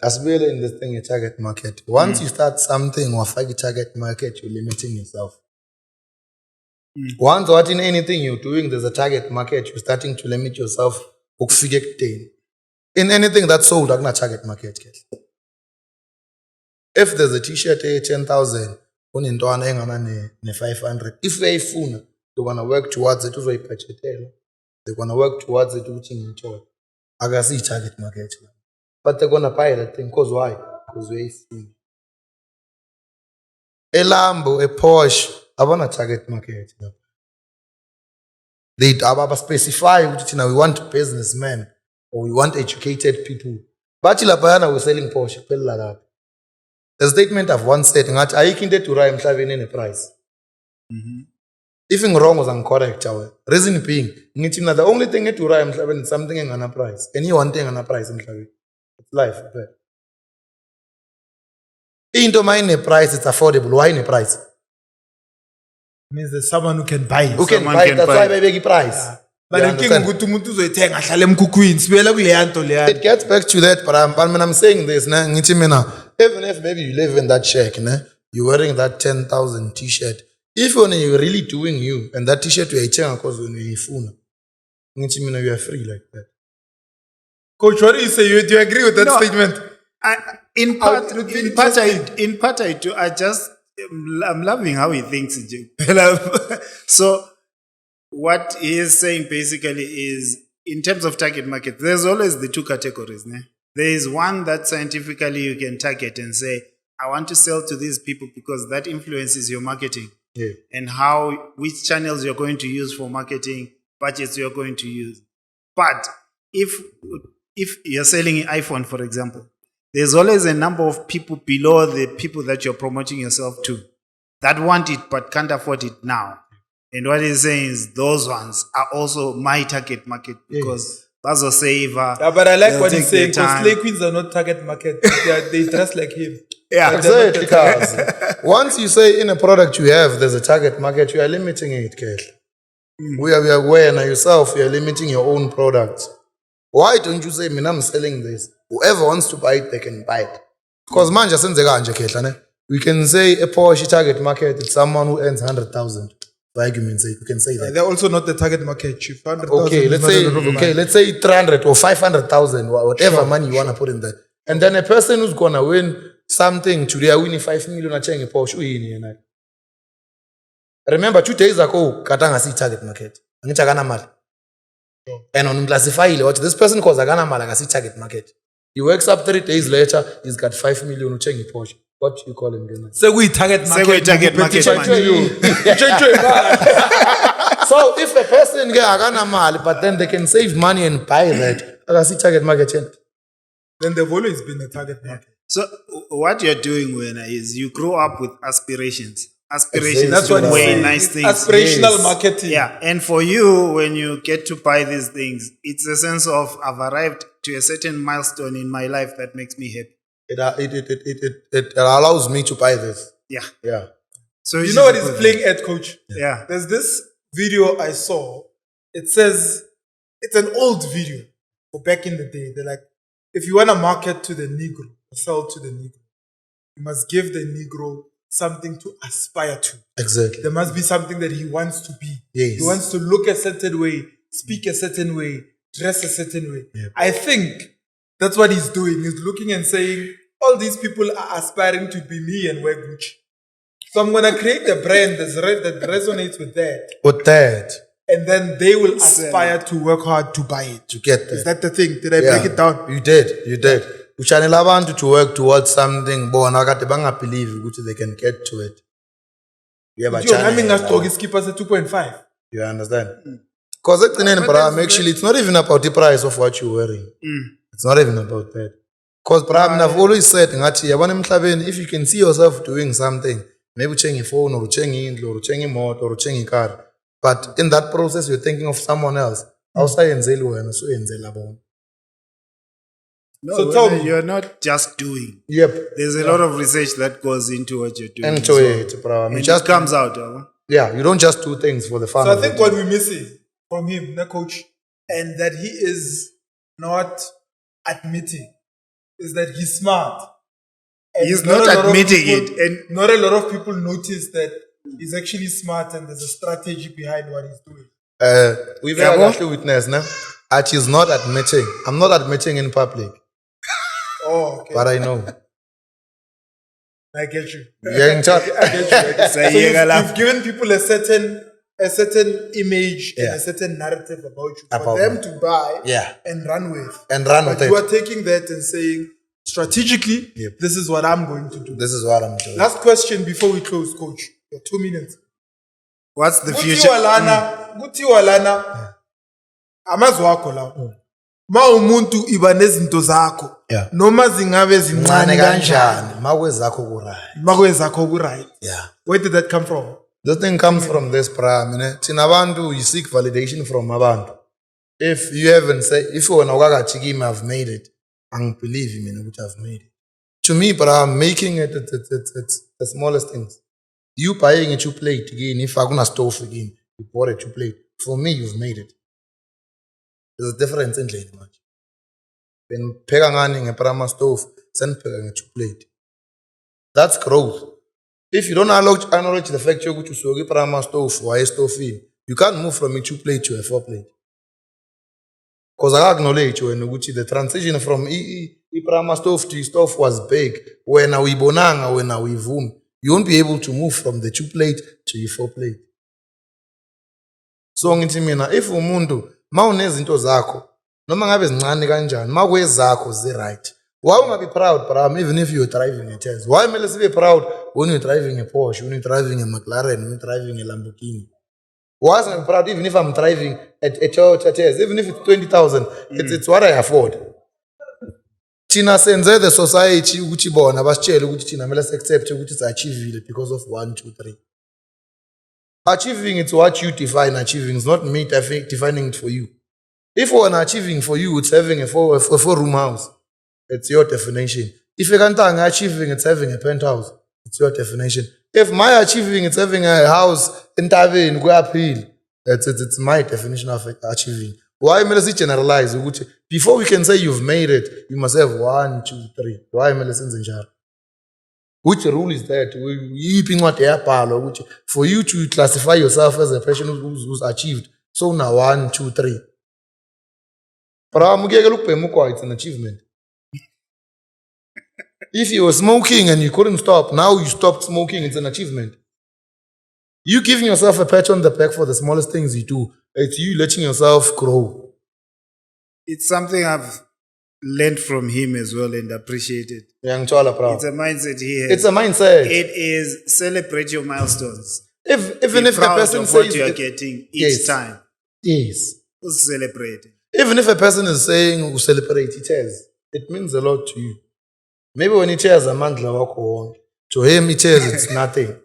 Asibuyele in this thing, your target market. Once you start something or find your target market, you're limiting yourself. Once what in anything you're doing, there's a target market, you're starting to limit yourself. In anything that's sold, there's not target market. If there's a t-shirt 10,000, on into an 500. If they phone, they're gonna work towards it. They're gonna work towards it. I can see target market. But they're gonna buy that thing. Because why? Because they phone. A Lambo, a Porsche, I want a target market. They specify which we want businessmen or we want educated people. But we're selling Porsche. The statement I've once said, I can't to rhyme in a price. If wrong was incorrect, reason being, the only thing to rhyme is something in a price. Any one thing on a price in it's life. Into mine a price, it's affordable. Why in a price? Means there's someone who can buy it. Who can buy it? That's why I beg a price. Yeah. But it gets back to that, but I'm saying this, even if maybe you live in that shack, you're wearing that 10,000 t-shirt. If you're really doing you, and that t-shirt you're eating because you're phone, you are free like that. Coach, what do you say? Do you agree with that statement? In part, I do. I'm loving how he thinks. So, what he is saying basically is, in terms of target market, there's always the two categories. There is one that scientifically you can target and say, I want to sell to these people because that influences your marketing and which channels you're going to use for marketing, budgets you're going to use. But if you're selling an iPhone, for example, there's always a number of people below the people that you're promoting yourself to that want it but can't afford it now. And what he's saying is those ones are also my target market because that's a saver. Yeah, but I like what he's saying because slay queens are not target market. They dress like him. Yeah, exactly. Once you say in a product you have, there's a target market, you are limiting it, Kesh. We are aware now yourself, you are limiting your own products. Why don't you say, I'm selling this? Whoever wants to buy it, they can buy it. Because we can say a Porsche target market is someone who earns 100,000. For argument's sake, we can say that. They're also not the target market. Let's say 300 or 500,000, whatever money you want to put in there. And then a person who's gonna win something today, I win 5 million a Porsche. Remember 2 days ago, Katanga see target market. And on classify what this person calls a Ghana Malagasi target market. He wakes up 3 days later, he's got 5 million to change Porsche. What do you call him? So we target market. So if a person get a Ghana Mal, but then they can save money and buy that, I see target market. Then they've always been a target market. So what you're doing, Wena, is you grow up with aspirations. Aspirations that's to what wear nice things. Aspirational marketing. Yeah, and for you, when you get to buy these things, it's a sense of I've arrived to a certain milestone in my life that makes me happy. It allows me to buy this. Yeah. So you know what is playing at, Coach? Yeah. There's this video I saw. It says it's an old video for back in the day. They're like, if you want to market to the Negro, or sell to the Negro, you must give the Negro something to aspire to. Exactly. There must be something that he wants to be. Yes. He wants to look a certain way, speak a certain way, dress a certain way. Yep. I think that's what he's doing. He's looking and saying, all these people are aspiring to be me and wear Gucci. So I'm going to create a brand that resonates with that. With that. And then they will aspire to work hard to buy it. To get there. Is that the thing? Did I break it down? You did. Uchanela want to work towards something, but I believe they can get to it. You have a channel. Skip us at 2.5. You understand? Because actually, it's not even about the price of what you're wearing. It's not even about that. Because I've always said, if you can see yourself doing something, maybe changing a phone, or changing or changing motor, or changing car, but in that process, you're thinking of someone else. No, so tell me, you're not just doing. Yep. There's a lot of research that goes into what you're doing. Into it, bro. It just comes out. Yeah, you don't just do things for the fun. So I think what we're missing from him, the coach, and that he is not admitting is that he's smart. And He's not a lot of admitting people- it. And not a lot of people notice that he's actually smart and there's a strategy behind what he's doing. We've Yabo? actually witnessed now. She's not admitting. I'm not admitting in public, Oh, okay. but I know. I get you. Yeah, in chat. I get you. I get you. So Sayega lapho. you've given people a certain image and Yeah. a certain narrative about you for About them me. to buy Yeah. and run with. And run But with you it. are taking that and saying, strategically, Yep. this is what I'm going to do. This is what I'm doing. Last question before we close, Coach. Your 2 minutes. what's the future? Kuthiwa lana, amazwi akho lawo. Ma umuntu iba nezinto zakho. Yeah. Noma zingabe zincane Mncane kanjani. kanjani makwezakho kuright. Makwezakho ku-right. Yeah. Where did that come from? The thing comes from this pram, thina abantu you seek validation from abantu. If you haven't said, if wena ukakathi kimi I've made it, angibelieve mina ukuthi I've made it. To me, but I'm making it, it's the smallest things. You buying a 2 plate again, if I gonna stove again, you bought a 2 plate. For me, you've made it. There's a difference in lane much. When pheka ngani ngeprama stove, sengipheka nge 2 plate. That's growth. If you don't acknowledge the fact you're going to soak prama stove or a stove in, you can't move from a 2 plate to a 4 plate. Because I acknowledge when the transition from prama stove to stove was big. When we bonanga, when we voom, you won't be able to move from the 2 plate to the 4 plate. So ngithi mina if umuntu mawunezinto zakho noma ngabe zincane kanjani makwezakho zi-right, why ungabe proud bram even if you're driving a Tesla? Why mele sibe proud when you're driving a Porsche, when you're driving a McLaren, when you're driving a Lamborghini? Why am I proud even if I'm driving a Toyota Tesla, even if it's 20,000, it's what I afford. Thina senze the society ukuthi bona basitshele ukuthi thina mele accept ukuthi it's achievable because of 1, 2, 3. Achieving it's what you define achieving. It's not me defining it for you. If one achieving for you, it's having a 4-room house. It's your definition. If you can't achieving, it's having a penthouse. It's your definition. If my achieving, it's having a house in Tavin, go uphill. It's my definition of achieving. Why must it generalize? Before we can say you've made it, you must have 1, 2, 3. Why must it? Which rule is that? For you to classify yourself as a person who's achieved. So now 1, 2, 3. It's an achievement. If you were smoking and you couldn't stop, now you stopped smoking, it's an achievement. You giving yourself a pat on the back for the smallest things you do. It's you letting yourself grow. It's something I've learned from him as well and appreciated. Young Chola proud. It's a mindset he has. It's a mindset. It is celebrate your milestones. Even Be if a proud person of what says you are it- getting each Yes. time. yes. Just celebrate it. Even if a person is saying we celebrate it means a lot to you. Maybe when he shares a mandla wako, to him it it's nothing.